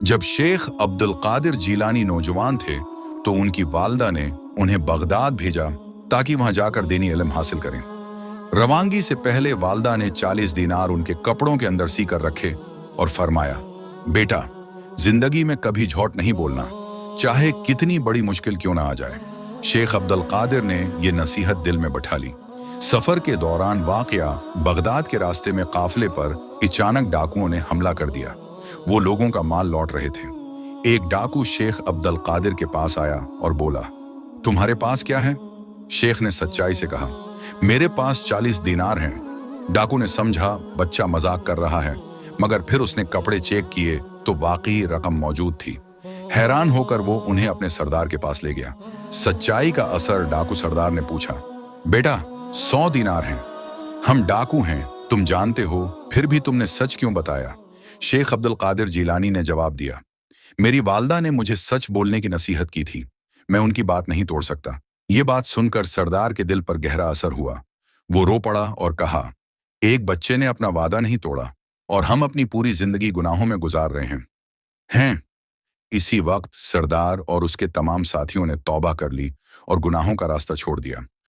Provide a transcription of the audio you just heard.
जब शेख अब्दुल कादिर जीलानी नौजवान थे तो उनकी वालदा ने उन्हें बगदाद भेजा ताकि वहां जाकर दीनी इल्म हासिल करें। रवानगी से पहले वालदा ने 40 दीनार उनके कपड़ों के अंदर सी कर रखे और फरमाया, बेटा, जिंदगी में कभी झूठ नहीं बोलना, चाहे कितनी बड़ी मुश्किल क्यों ना आ जाए। शेख अब्दुल कादिर ने यह नसीहत दिल में बैठा ली। सफर के दौरान वाकया बगदाद के रास्ते में काफिले पर अचानक डाकुओं ने हमला कर दिया। वो लोगों का माल लौट रहे थे। एक डाकू शेख अब्दुल कादिर के पास आया और बोला, तुम्हारे पास क्या है? शेख ने सच्चाई से कहा, मेरे पास 40 दीनार हैं। डाकू ने समझा बच्चा मजाक कर रहा है, मगर फिर उसने कपड़े चेक किए तो वाकई रकम मौजूद थी। हैरान होकर वो उन्हें अपने सरदार के पास ले गया। सच्चाई का असर डाकू सरदार ने पूछा, बेटा, 100 दीनार हैं। हम डाकू हैं, तुम जानते हो, फिर भी तुमने सच क्यों बताया? शेख अब्दुल कादिर जीलानी ने जवाब दिया, मेरी वालदा ने मुझे सच बोलने की नसीहत की थी, मैं उनकी बात नहीं तोड़ सकता। ये बात सुनकर सरदार के दिल पर गहरा असर हुआ। वो रो पड़ा और कहा, एक बच्चे ने अपना वादा नहीं तोड़ा और हम अपनी पूरी जिंदगी गुनाहों में गुजार रहे हैं। इसी वक्त सरदार और उसके तमाम साथियों ने तौबा कर ली और गुनाहों का रास्ता छोड़ दिया।